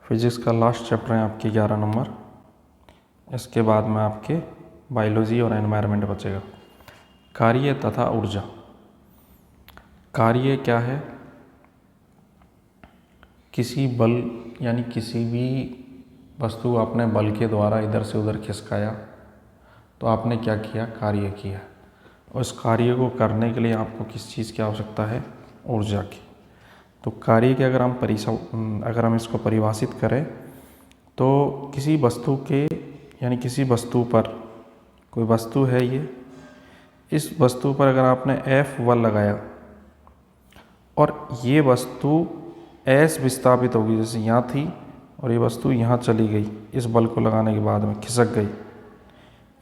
Physics का last chapter है आपके 11 नंबर। इसके बाद में आपके बायोलॉजी और एनवायरनमेंट बचेगा। कार्य तथा ऊर्जा। कार्य क्या है? किसी बल यानी किसी भी वस्तु आपने बल के द्वारा इधर से उधर खिसकाया तो आपने क्या किया? कार्य किया। और इस कार्य को करने के लिए आपको किस चीज़ की आवश्यकता है? ऊर्जा की। तो कार्य के अगर हम इसको परिभाषित करें तो किसी वस्तु के यानी किसी वस्तु पर, कोई वस्तु है ये, इस वस्तु पर अगर आपने F बल लगाया और ये वस्तु S विस्थापित होगी, जैसे यहाँ थी और ये वस्तु यहाँ चली गई, इस बल को लगाने के बाद में खिसक गई,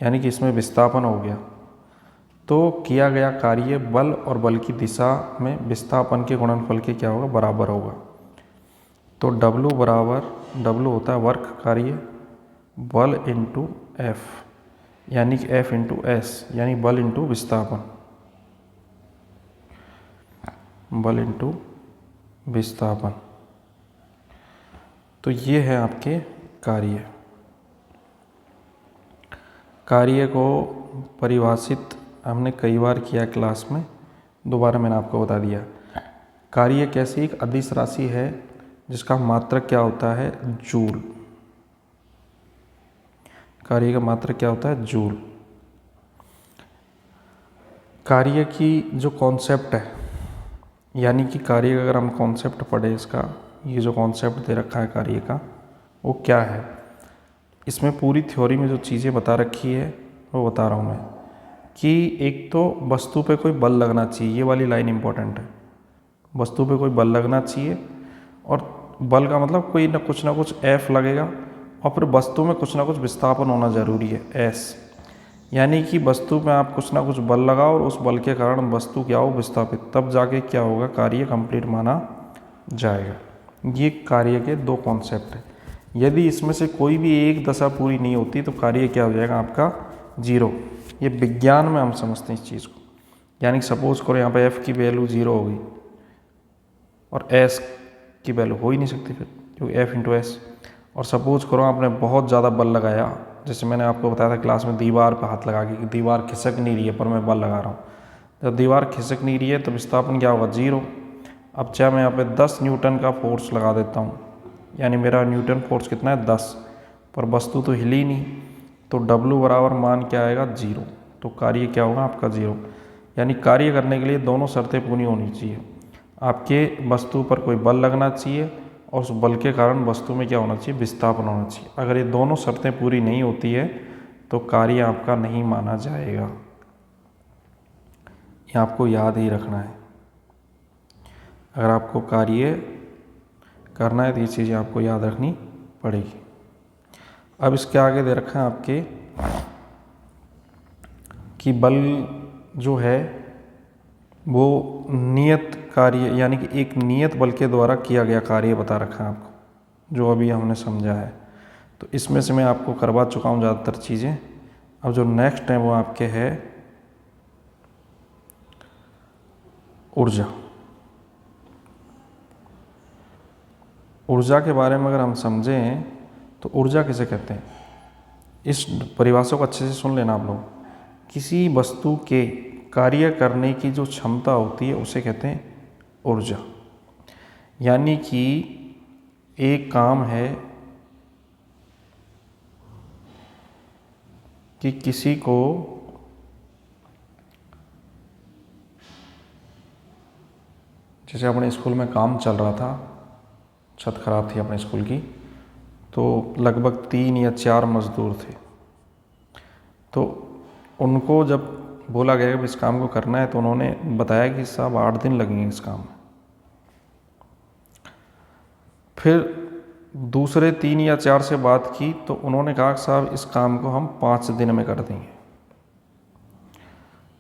यानी कि इसमें विस्थापन हो गया, तो किया गया कार्य बल और बल की दिशा में विस्थापन के गुणनफल के क्या होगा? बराबर होगा। तो W होता है वर्क कार्य, बल इंटू F, यानी कि F इंटू S, यानी बल इंटू विस्थापन, बल इंटू विस्थापन। तो ये है आपके कार्य। कार्य को परिभाषित हमने कई बार किया क्लास में, दोबारा मैंने आपको बता दिया। कार्य कैसी एक अदिश राशि है जिसका मात्रक क्या होता है? जूल। कार्य का मात्रक क्या होता है? जूल। कार्य की जो कॉन्सेप्ट है, यानी कि कार्य का अगर हम कॉन्सेप्ट पढ़े इसका, ये जो कॉन्सेप्ट दे रखा है कार्य का, वो क्या है? इसमें पूरी थ्योरी में जो चीज़ें बता रखी है वो बता रहा हूँ मैं, कि एक तो वस्तु पे कोई बल लगना चाहिए, ये वाली लाइन इंपॉर्टेंट है। वस्तु पे कोई बल लगना चाहिए, और बल का मतलब कोई ना कुछ F लगेगा, और फिर वस्तु में कुछ ना कुछ विस्थापन होना ज़रूरी है, S, यानी कि वस्तु में आप कुछ ना कुछ बल लगाओ और उस बल के कारण वस्तु क्या हो? विस्थापित, तब जाके क्या होगा? कार्य कंप्लीट माना जाएगा। ये कार्य के दो कॉन्सेप्ट हैं। यदि इसमें से कोई भी एक दशा पूरी नहीं होती तो कार्य क्या हो जाएगा? आपका जीरो। ये विज्ञान में हम समझते हैं इस चीज़ को। यानी कि सपोज करो यहाँ पे F की वैल्यू 0 हो गई और S की वैल्यू हो ही नहीं सकती फिर, क्योंकि F इंटू S। और सपोज करो आपने बहुत ज़्यादा बल लगाया, जैसे मैंने आपको बताया था क्लास में, दीवार पर हाथ लगा के कि दीवार खिसक नहीं रही है पर मैं बल लगा रहा हूँ। जब दीवार खिसक नहीं रही है तो विस्थापन क्या होगा? 0। अब चाहे मैं यहाँ पे 10 न्यूटन का फोर्स लगा देता हूँ, यानी मेरा न्यूटन फोर्स कितना है? 10, पर वस्तु तो हिली नहीं, तो W बराबर मान क्या आएगा? 0। तो कार्य क्या होगा? आपका 0। यानी कार्य करने के लिए दोनों शर्तें पूरी होनी चाहिए। आपके वस्तु पर कोई बल लगना चाहिए और उस बल के कारण वस्तु में क्या होना चाहिए? विस्थापन होना चाहिए। अगर ये दोनों शर्तें पूरी नहीं होती है तो कार्य आपका नहीं माना जाएगा। ये आपको याद ही रखना है। अगर आपको कार्य करना है तो ये चीज़ें आपको याद रखनी पड़ेगी। अब इसके आगे दे रखा है आपके कि बल जो है वो नियत कार्य, यानी कि एक नियत बल के द्वारा किया गया कार्य बता रखा है आपको, जो अभी हमने समझा है। तो इसमें से मैं आपको करवा चुका हूँ ज़्यादातर चीज़ें। अब जो नेक्स्ट है वो आपके है ऊर्जा। ऊर्जा के बारे में अगर हम समझें तो ऊर्जा किसे कहते हैं? इस परिभाषा को अच्छे से सुन लेना आप लोग। किसी वस्तु के कार्य करने की जो क्षमता होती है उसे कहते हैं ऊर्जा। यानी कि एक काम है कि किसी को जैसे अपने स्कूल में काम चल रहा था, छत खराब थी अपने स्कूल की, तो लगभग 3 या 4 मजदूर थे। तो उनको जब बोला गया कि इस काम को करना है तो उन्होंने बताया कि साहब 8 दिन लगेंगे इस काम में। फिर दूसरे 3 या 4 से बात की तो उन्होंने कहा साहब इस काम को हम 5 दिन में कर देंगे।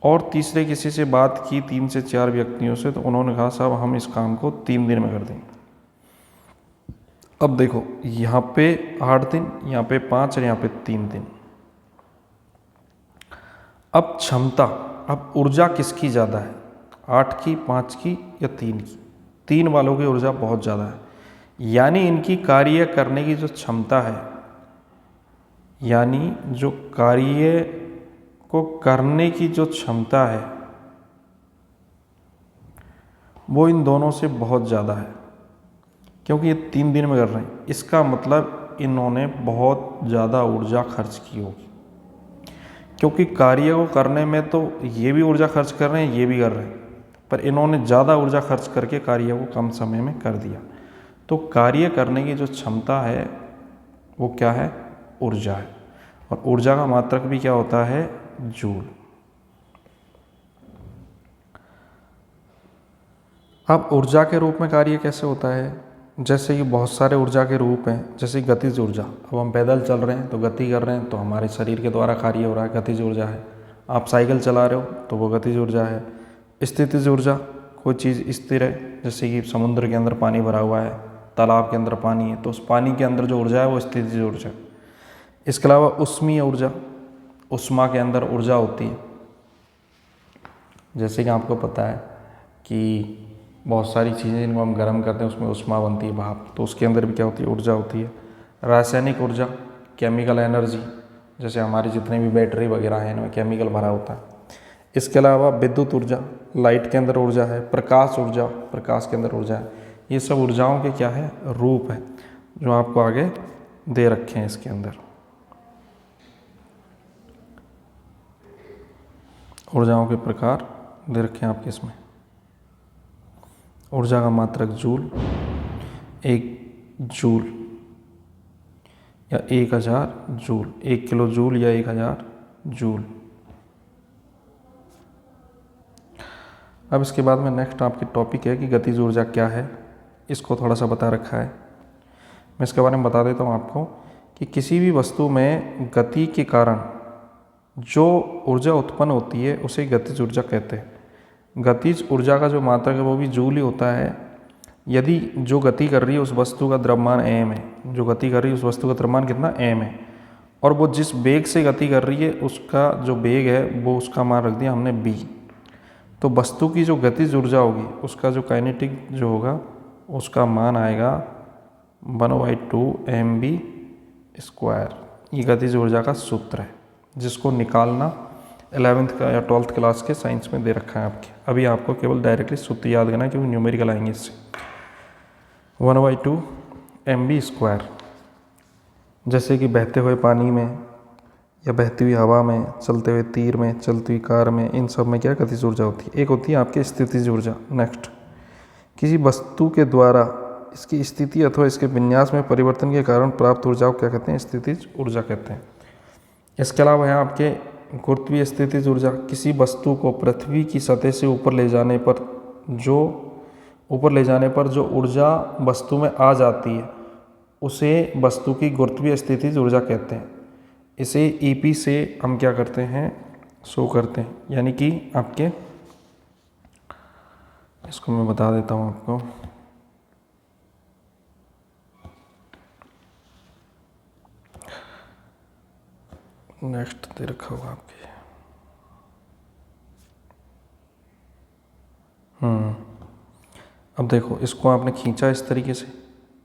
और तीसरे किसी से बात की 3 से 4 व्यक्तियों से, तो उन्होंने कहा साहब हम इस काम को 3 दिन में कर देंगे। अब देखो यहाँ पे 8 दिन, यहाँ पे 5 और यहाँ पे 3 दिन। अब क्षमता, अब ऊर्जा किसकी ज़्यादा है? 8 की, 5 की या 3 की? 3 वालों की ऊर्जा बहुत ज़्यादा है। यानी इनकी कार्य करने की जो क्षमता है, यानी जो कार्य को करने की जो क्षमता है वो इन दोनों से बहुत ज़्यादा है, क्योंकि ये 3 दिन में कर रहे हैं। इसका मतलब इन्होंने बहुत ज़्यादा ऊर्जा खर्च की होगी, क्योंकि कार्य को करने में तो ये भी ऊर्जा खर्च कर रहे हैं, ये भी कर रहे हैं, पर इन्होंने ज़्यादा ऊर्जा खर्च करके कार्य को कम समय में कर दिया। तो कार्य करने की जो क्षमता है वो क्या है? ऊर्जा है। और ऊर्जा का मात्रक भी क्या होता है? जूल। अब ऊर्जा के रूप में कार्य कैसे होता है? जैसे कि बहुत सारे ऊर्जा के रूप हैं, जैसे गतिज ऊर्जा। अब हम पैदल चल रहे हैं तो गति कर रहे हैं, तो हमारे शरीर के द्वारा कार्य हो रहा है, गतिज ऊर्जा है। आप साइकिल चला रहे हो तो वो गतिज ऊर्जा है। स्थितिज ऊर्जा, कोई चीज़ स्थिर है, जैसे कि समुद्र के अंदर पानी भरा हुआ है, तालाब के अंदर पानी है, तो उस पानी के अंदर जो ऊर्जा है वो स्थितिज ऊर्जा है। इसके अलावा उष्मीय ऊर्जा, उष्मा के अंदर ऊर्जा होती है। जैसे कि आपको पता है कि बहुत सारी चीज़ें जिनको हम गर्म करते हैं उसमें उष्मा बनती है, भाप, तो उसके अंदर भी क्या होती है? ऊर्जा होती है। रासायनिक ऊर्जा, केमिकल एनर्जी, जैसे हमारी जितने भी बैटरी वगैरह हैं इनमें केमिकल भरा होता है। इसके अलावा विद्युत ऊर्जा, लाइट के अंदर ऊर्जा है। प्रकाश ऊर्जा, प्रकाश के अंदर ऊर्जा है। ये सब ऊर्जाओं के क्या है? रूप है, जो आपको आगे दे रखे हैं इसके अंदर। ऊर्जाओं के प्रकार दे रखे हैं आपके इसमें। ऊर्जा का मात्रक जूल, 1 जूल या 1000 जूल, 1 किलो जूल या 1000 जूल। अब इसके बाद में नेक्स्ट आपकी टॉपिक है कि गतिज ऊर्जा क्या है, इसको थोड़ा सा बता रखा है। मैं इसके बारे में बता देता हूँ आपको कि किसी भी वस्तु में गति के कारण जो ऊर्जा उत्पन्न होती है उसे गतिज ऊर्जा कहते हैं। गतिज ऊर्जा का जो मात्रक है वो भी जूल ही होता है। यदि जो गति कर रही है उस वस्तु का द्रव्यमान m है, जो गति कर रही है उस वस्तु का द्रव्यमान कितना? m है, और वो जिस वेग से गति कर रही है उसका जो वेग है वो उसका मान रख दिया हमने b। तो वस्तु की जो गतिज ऊर्जा होगी उसका जो काइनेटिक जो होगा उसका मान आएगा 1/2 mv²। ये गतिज ऊर्जा का सूत्र है, जिसको निकालना 11th का या 12th क्लास के साइंस में दे रखा है आपके। अभी आपको केवल डायरेक्टली सूत्र याद करना है, क्योंकि न्यूमेरिकल आएंगे इससे। 1/2 mv²। जैसे कि बहते हुए पानी में या बहती हुई हवा में, चलते हुए तीर में, चलती हुई कार में, इन सब में क्या गतिज ऊर्जा होती है? एक होती है आपकी स्थितिज ऊर्जा। नेक्स्ट, किसी वस्तु के द्वारा इसकी स्थिति अथवा इसके विन्यास में परिवर्तन के कारण प्राप्त ऊर्जा को क्या कहते हैं? स्थितिज ऊर्जा कहते हैं। इसके अलावा है आपके गुरुत्वीय स्थितिज ऊर्जा। किसी वस्तु को पृथ्वी की सतह से ऊपर ले जाने पर जो ऊर्जा वस्तु में आ जाती है उसे वस्तु की गुरुत्वीय स्थितिज ऊर्जा कहते हैं। इसे ईपी से हम क्या करते हैं? शो करते हैं। यानी कि आपके, इसको मैं बता देता हूँ आपको। नेक्स्ट दे रखा होगा आपके। अब देखो, इसको आपने खींचा इस तरीके से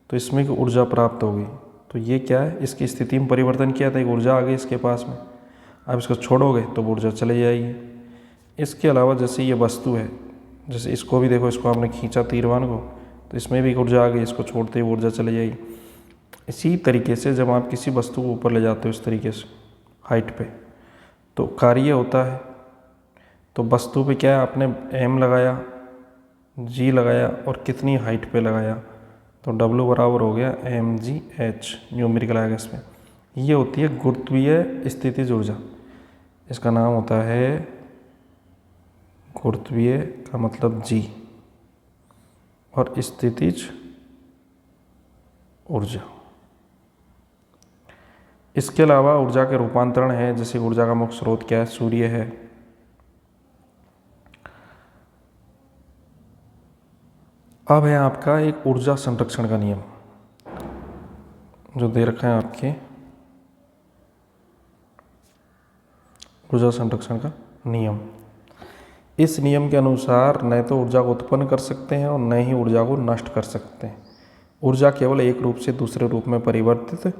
तो इसमें की ऊर्जा प्राप्त होगी। तो ये क्या है? इसकी स्थिति में परिवर्तन किया था, एक ऊर्जा आ गई इसके पास में। अब इसको छोड़ोगे तो ऊर्जा चली जाएगी। इसके अलावा जैसे ये वस्तु है, जैसे इसको भी देखो, इसको आपने खींचा तीरवान को तो इसमें भी ऊर्जा आ गई, इसको छोड़ते ही ऊर्जा चली जाएगी। इसी तरीके से जब आप किसी वस्तु को ऊपर ले जाते हो इस तरीके से हाइट पे, तो कार्य होता है। तो वस्तु पे क्या है? आपने m लगाया, g लगाया और कितनी हाइट पे लगाया, तो W बराबर हो गया mgh, न्यूमेरिकल आएगा इसमें। ये होती है गुरुत्वीय स्थितिज ऊर्जा। इसका नाम होता है गुरुत्वीय का मतलब g, और स्थितिज ऊर्जा। इसके अलावा ऊर्जा के रूपांतरण है। जैसे ऊर्जा का मुख्य स्रोत क्या है? सूर्य है। अब है आपका एक ऊर्जा संरक्षण का नियम जो दे रखा है आपके, ऊर्जा संरक्षण का नियम। इस नियम के अनुसार न तो ऊर्जा को उत्पन्न कर सकते हैं और न ही ऊर्जा को नष्ट कर सकते हैं। ऊर्जा केवल एक रूप से दूसरे रूप में परिवर्तित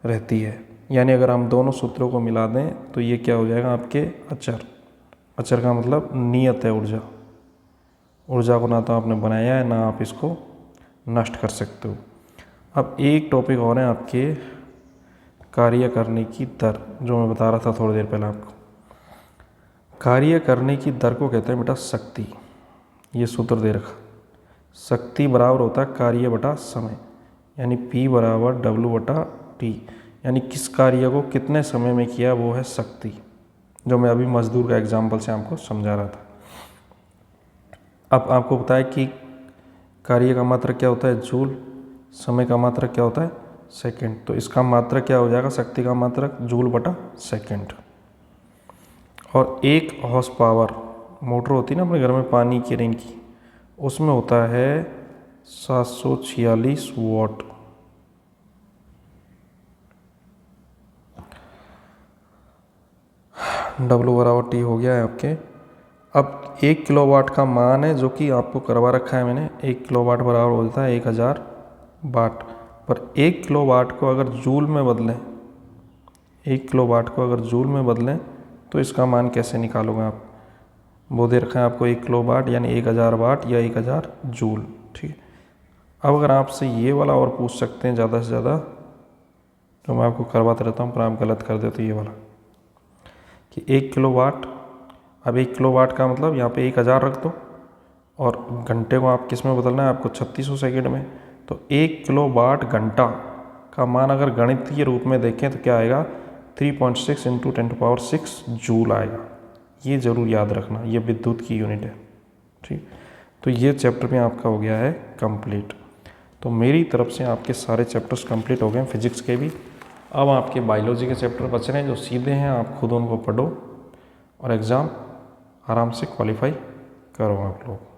रहती है। यानी अगर हम दोनों सूत्रों को मिला दें तो ये क्या हो जाएगा आपके अचर। अचर का मतलब नियत है ऊर्जा। ऊर्जा को ना तो आपने बनाया है ना आप इसको नष्ट कर सकते हो। अब एक टॉपिक और है आपके कार्य करने की दर, जो मैं बता रहा था थोड़ी देर पहले आपको। कार्य करने की दर को कहते हैं बेटा शक्ति। ये सूत्र दे रखा, शक्ति बराबर होता है कार्य बटा समय, यानी P बराबर W बटा T। यानी किस कार्य को कितने समय में किया वो है शक्ति, जो मैं अभी मजदूर का एग्जाम्पल से आपको समझा रहा था। अब आपको पता है कि कार्य का मात्रक क्या होता है जूल, समय का मात्रक क्या होता है सेकंड। तो इसका मात्रक क्या हो जाएगा, शक्ति का मात्रक जूल बटा सेकंड। और 1 हॉर्स पावर मोटर होती है ना अपने घर में पानी की रिंग की, उसमें होता है 746 वॉट। W बराबर T हो गया है आपके। अब 1 किलोवाट का मान है जो कि आपको करवा रखा है मैंने। 1 किलोवाट बराबर होता है 1000 वाट। पर 1 किलोवाट को अगर जूल में बदलें, 1 किलोवाट को अगर जूल में बदलें तो इसका मान कैसे निकालोगे आप। वो दे रखा है आपको 1 किलोवाट यानी 1000 वाट या 1000 जूल। ठीक है। अब अगर आपसे ये वाला और पूछ सकते हैं ज़्यादा से ज़्यादा, तो मैं आपको करवाते रहता हूँ पर आप गलत कर देते ये वाला कि 1 किलोवाट। अब 1 किलोवाट का मतलब यहाँ पे 1000 रख दो और घंटे को आप किस में बदलना है आपको 3600 सेकंड में। तो 1 किलोवाट घंटा का मान अगर गणितीय रूप में देखें तो क्या आएगा 3.6 × 10⁶ जूल आएगा। ये ज़रूर याद रखना, ये विद्युत की यूनिट है। ठीक, तो ये चैप्टर में आपका हो गया है कंप्लीट। तो मेरी तरफ से आपके सारे चैप्टर्स कंप्लीट हो गए हैं फिजिक्स के भी। अब आपके बायोलॉजी के चैप्टर बच रहे हैं जो सीधे हैं, आप खुद उनको पढ़ो और एग्ज़ाम आराम से क्वालिफाई करो आप लोग।